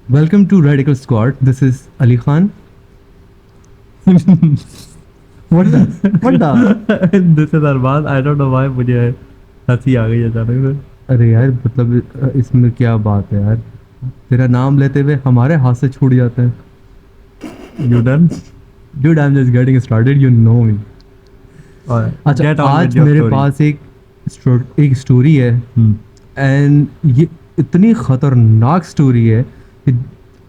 Welcome to Radical Squad. This is Ali Khan. What the? What the? This is Arman. I don't know why मुझे हंसी आ गई अचानक से. अरे यार मतलब इसमें क्या बात है यार, तेरा नाम लेते हुए हमारे हाथ से छूट जाते हैं. You done? Dude, I'm just getting started. You know me. अच्छा, Get on आज with your मेरे story. पास एक स्टोरी है Hmm. एंड ये इतनी खतरनाक स्टोरी है कि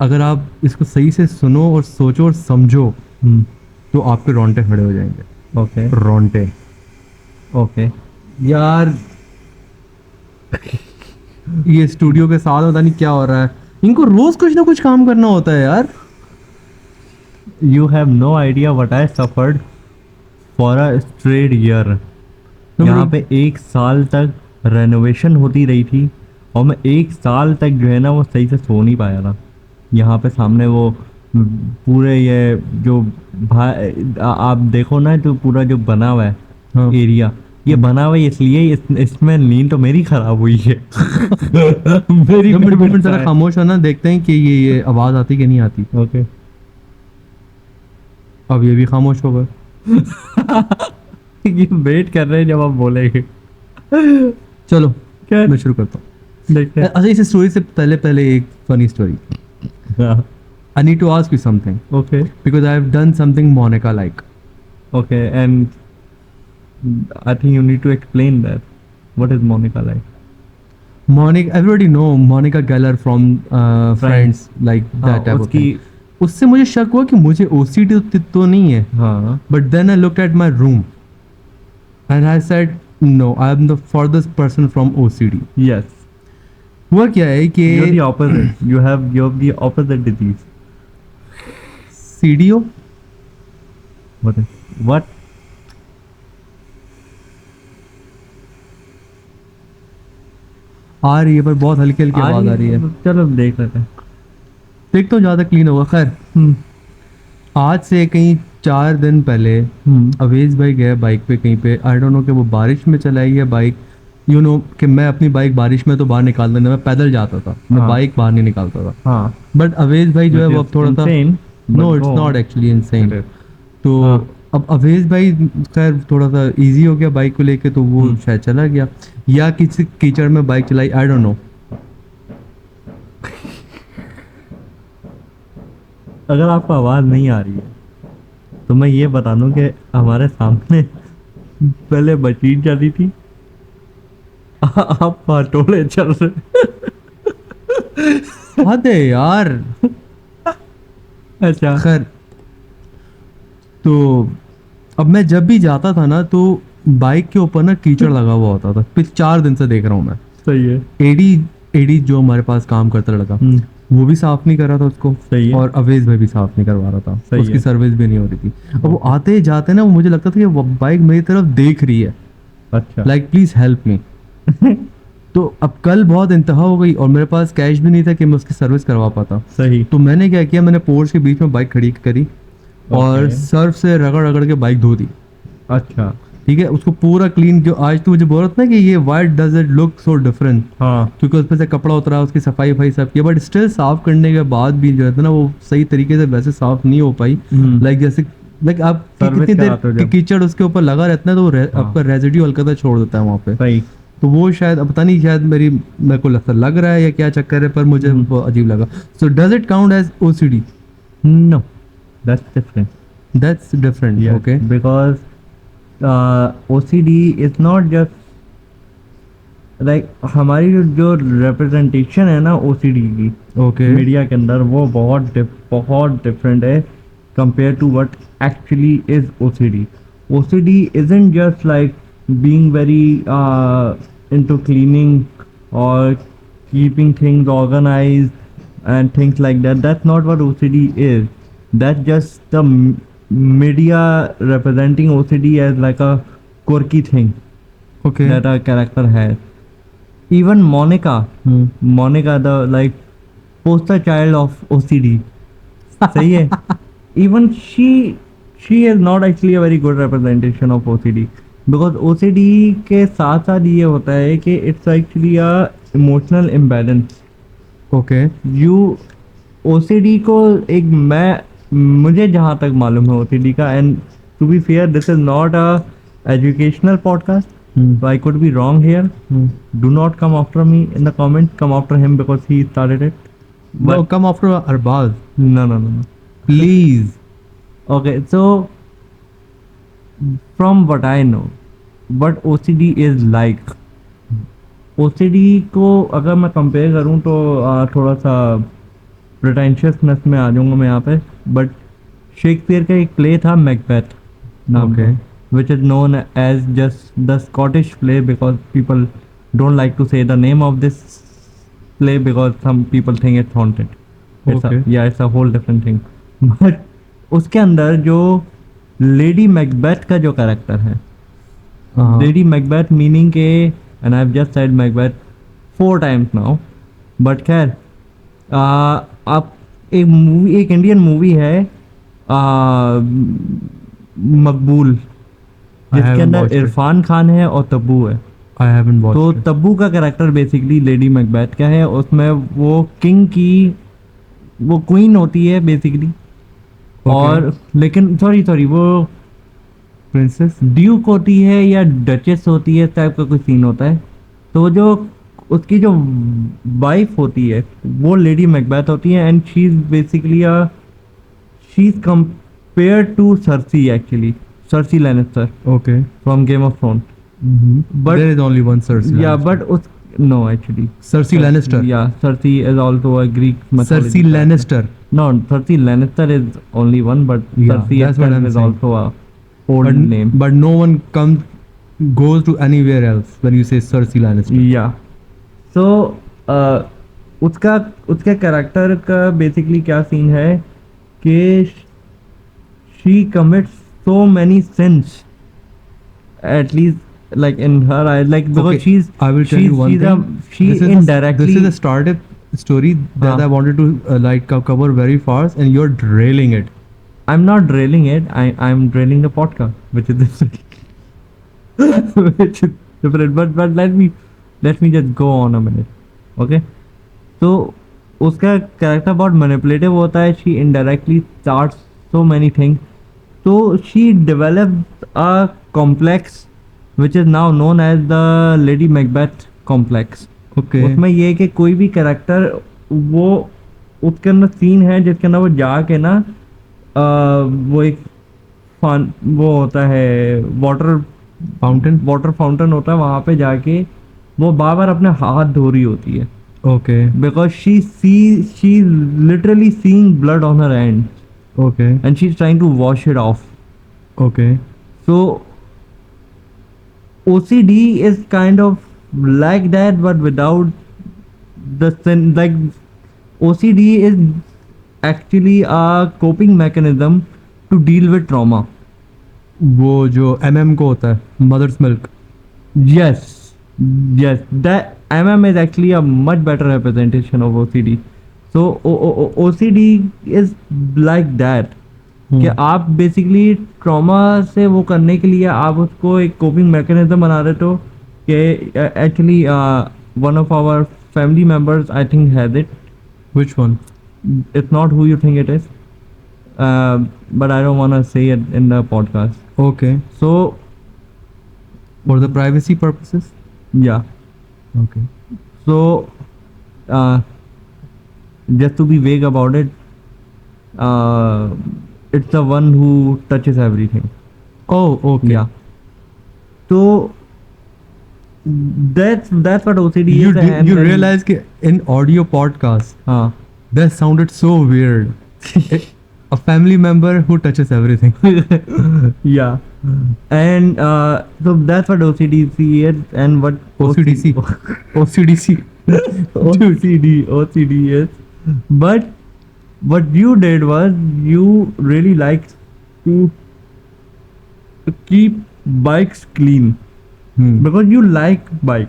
अगर आप इसको सही से सुनो और सोचो और समझो Hmm. तो आपके रोंगटे खड़े हो जाएंगे. Okay. रोंगटे Okay. यार, ये स्टूडियो के साथ पता नहीं क्या हो रहा है. इनको रोज कुछ ना कुछ काम करना होता है यार. You have no idea what I suffered for a straight year. No, यहाँ bro. पे 1 साल तक रेनोवेशन होती रही थी और मैं 1 साल तक जो है ना वो सही से सो नहीं पाया था. यहाँ पे सामने वो पूरे ये जो आप देखो ना जो पूरा जो बना हुआ है हाँ. एरिया, ये बना हुआ है इसलिए इसमें नींद तो मेरी खराब हुई है. मेरी जब मिनट payment जरा है. खामोश होना, देखते हैं कि ये आवाज आती कि नहीं आती. ओके. अब ये भी खामोश हो गए. ये वेट कर रहे हैं जब आप बोलेंगे. चलो क्या मैं शुरू करता हूँ. देखते हैं. अच्छा, इस स्टोरी से पहले एक funny story. I need to ask you something okay. Because I have done something Monica like. Okay, and I think you need to explain that. What is Monica like? Monica, everybody know Monica Geller from Friends, like that type of उसकी thing. उससे मुझे शक हुआ कि मुझे OCD तो नहीं है. हाँ. But then I looked at my room and I said, no, I am the furthest person from OCD. Yes. हुआ क्या है कि You're the opposite. You're the opposite disease. CDO. What? आ रही है पर बहुत हल्की हल्की आवाज आ रही है. चलो देख लेते हैं. देखता हूँ ज्यादा क्लीन होगा. खैर, हम्म. आज से कहीं 4 दिन पहले अवेज भाई गए बाइक पे कहीं पे. आई डोंट नो कि वो बारिश में चलाई है बाइक. यू नो कि मैं अपनी बाइक बारिश में तो बाहर निकाल देना, मैं पैदल जाता था, मैं हाँ. बाइक बाहर नहीं निकालता था. हाँ. बट अवेज भाई जो है वो अब थोड़ा सा, Insane, no but it's go not on. Actually insane. Okay. तो हाँ. अब अवेज भाई खैर थोड़ा सा इजी हो गया बाइक को लेके, तो वो शायद चला गया या किसी कीचड़ में बाइक चलाई, आई डोंट नो. अगर आपको आवाज नहीं आ रही है तो मैं ये बता दूं कि हमारे सामने पहले मशीन चली थी. आप पाटोले चल रहे. हद है यार. अच्छा. खैर, तो अब मैं जब भी जाता था ना तो बाइक के ऊपर ना कीचड़ लगा हुआ होता था. पिछले 4 दिन से देख रहा हूँ मैं. सही है. एडी जो हमारे पास काम करता लड़का, वो भी साफ नहीं कर रहा था उसको. सही है. और अवेज भाई भी साफ नहीं करवा रहा था. सही उसकी है. सर्विस भी नहीं हो रही थी. अब वो आते जाते ना मुझे लगता था कि वो बाइक मेरी तरफ देख रही है, अच्छा. Like please help me. तो अब कल बहुत इंतहा हो गई और मेरे पास कैश भी नहीं था कि मैं उसकी सर्विस करवा पाता. सही. तो मैंने क्या किया, मैंने पोर्च के बीच में बाइक खड़ी करी और Okay. सर्फ से रगड़ रगड़ के बाइक धो दी. अच्छा. ठीक है, उसको पूरा क्लीन किया. आज तो मुझे बोल रहा था ना कि ये white does it look so different, हाँ. क्योंकि उसमें से कपड़ा उतरा, उसकी सफाई वफाई सब किया. बट स्टिल साफ करने के बाद भी जो है ना वो सही तरीके से वैसे साफ नहीं हो पाई. लाइक जैसे लाइक आप Service कितनी कराते हो देर जब. कीचड़ उसके ऊपर लगा रहता है तो हाँ. आपका रेजिड्यू हल्का सा छोड़ देता है वहाँ पे. सही. तो वो शायद अब पता नहीं, शायद मेरे को लगता लग रहा है या क्या चक्कर है, पर मुझे वो अजीब लगा. So does it count as OCD? No, that's different. That's different. Yes, okay. because OCD is not just like हमारी जो representation है ना OCD की ओके. मीडिया के अंदर वो बहुत डिफरेंट है compared to what actually is OCD. OCD isn't just like being very into cleaning or keeping things organized and things like that. That's not what OCD is. That's just the media representing OCD as like a quirky thing okay. that a character has. Even Monica, the like poster child of OCD. सही है. Even she is not actually a very good representation of OCD because OCD के साथ साथ ये होता है कि it's actually a emotional imbalance. Okay. You OCD को एक मुझे जहाँ तक मालूम है ओसीडी का, and to be fair this is not a educational podcast, so I could be wrong here. Do not come after me in the comments. Come after him because he started it. No, come after Arbaz, No. please. Okay, so from what I know, what OCD is like. OCD को अगर मैं compare करूँ तो थोड़ा सा pretentiousness में आ जाऊँगा मैं यहाँ पे, बट शेक्सपियर का एक प्ले था मैकबेथ नाम का, Okay. which is known as just the Scottish play because people don't like to say the name of this play because some people think it's haunted. Okay. It's a whole different thing. But उसके अंदर जो lady Macbeth का जो character है, हाँ. Lady Macbeth meaning के, and I have just said Macbeth 4 times now, but खैर आप एक इंडियन मूवी है मकबूल, I जिसके haven't अंदर watched it. इरफान खान है और तब्बू है। I haven't watched तो it. तब्बू का कैरेक्टर बेसिकली लेडी मैकबेथ का है, उसमें वो किंग की वो क्वीन होती है बेसिकली, और लेकिन सॉरी वो Princess. ड्यूक होती है या डचेस होती है, इस टाइप का कुछ सीन होता है। तो जो उसकी जो वाइफ होती है वो लेडी मैकबेथ होती है, and she is basically she is compare to Cersei, actually Cersei Lannister Okay. From game of throne. But- there is only one Cersei. Yeah Lannister. But उस no actually Cersei Lannister. Yeah Cersei is also a Greek Cersei Lannister. No, Cersei Lannister is only one, but Yeah, Cersei that's what itself I'm is saying. also a old But, name. but no one goes to anywhere else when you say Cersei Lannister. Yeah. So उसका character का basically क्या scene है कि she commits so many sins, at least like in her eyes, like because Okay, I will tell you one thing. she This is indirectly this is a startup story that Huh. I wanted to cover very fast, and you're derailing it. I'm not drailing it. I'm drailing the podcast, which is different. Which is different. But let me just go on a minute. Okay. So उसका character बहुत manipulative होता है. She indirectly starts so many things. So she developed a complex which is now known as the Lady Macbeth complex. Okay. उसमें ये है कि कोई भी कैरेक्टर वो उसके अंदर सीन है जिसके अंदर वो जाके ना वो एक वो होता है वाटर Fountain. फाउंटेन होता है, वहाँ पे जाके वो बार बार अपने हाथ धो रही होती है, Okay. Because she literally seeing blood on her hand Okay. And she is trying to wash it off. Okay. So OCD is kind of like that, but without the sin. Like OCD is actually a coping mechanism to deal with trauma. वो जो MM को होता है mother's milk. Yes, that MM is actually a much better representation of OCD. So OCD is like that. कि आप basically trauma से वो करने के लिए आप उसको एक कोपिंग मैकेनिज्म बना देते हो कि actually one of our family members I think has it. Which one? It's not who you think it is, but I don't want to say it in the podcast. Okay. So For the privacy purposes. yeah, Okay. so just to be vague about it, it's the one who touches everything. Oh, okay. Yeah. So that's what OCD You is. you realize that in audio podcast हाँ. that sounded so weird. A family member who touches everything. Yeah. And so that's what OCDC is, and what OCDC. OCDC. OCD is. But what you did was you really like to keep bikes clean because you like bike.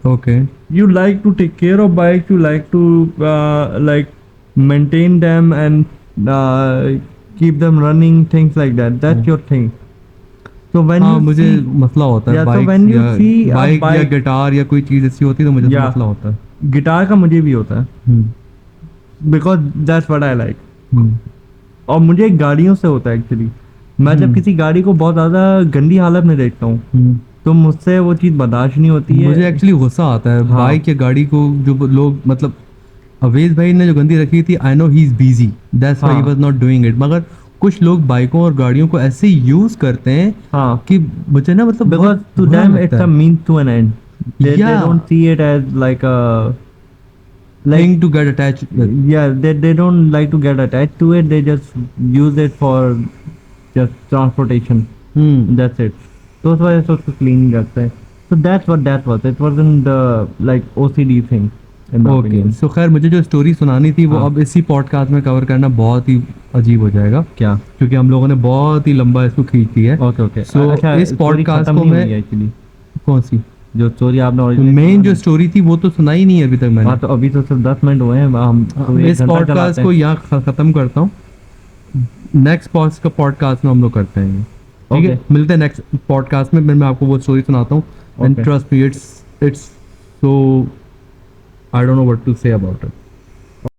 Okay. You like to take care of bikes. You like to like maintain them and keep them running, things like that. That's your thing. So when हाँ you मुझे see, मसला होता है Yeah, so bike when you या see a bike या bike- guitar या कोई चीज ऐसी होती है तो मुझे Yeah. मसला होता है. गिटार का मुझे भी होता है. Because that's what I like. Hmm, और मुझे गाड़ियों से होता है एक्चुअली, मैं जब किसी गाड़ी को बहुत ज़्यादा गंदी हालत में देखता हूँ हम्म। तो मुझसे वो चीज़ बर्दाश्त नहीं होती है। मुझे एक्चुअली गुस्सा आता है हाँ। बाइक या गाड़ी को जो लोग मतलब अवेज भाई ने जो गंदी रखी थी, I know he is busy, that's why he हाँ। वाज नॉट डूइंग इट, मगर कुछ लोग बाइकों और गाड़ियों को ऐसे यूज करते हैं हाँ, कि मुझे ना मतलब बिकॉज बहुत टू बुरा देम लगता इट्स अ है। Mean to an end, they Yeah. don't see it as like a like Thing to get attached with. yeah, they don't like to get attached to it, they just use it for just transportation, hmm, that's it। तो उस वजह से उसको clean रखते हैं। so that's what that was, it wasn't the like OCD thing in my okay. opinion। सो खैर मुझे जो स्टोरी सुनानी थी वो हाँ। अब इसी पॉडकास्ट में कवर करना बहुत ही अजीब हो जाएगा, क्या? क्योंकि हम लोगों ने बहुत ही लंबा इसको खींच दिया है। ओके ओके, So, अच्छा इस स्टोरी podcast खत्म को नहीं मैं- हुई है एक्चुअली, कौन सी? जो स्टोरी आपने originally मेन जो सुनानी। स्टोरी थी वो तो सुनाई नहीं है अभी तक मैंने। हाँ, तो अभी तो सिर्फ 10 मिनट हुए हैं, हम तो एक इस घंटा पॉडकास्ट चलाते को हैं। यहाँ खत्म करता हूँ, नेक्स्ट पॉडकास्ट में हम लोग करते हैं ये। ठीक है, Okay। मिलते हैं नेक्स्ट पॉडकास्ट में, मैं आपको वो स्टोरी सुनाता हूँ। And Okay। Trust me, it's so I don't know what to say about it.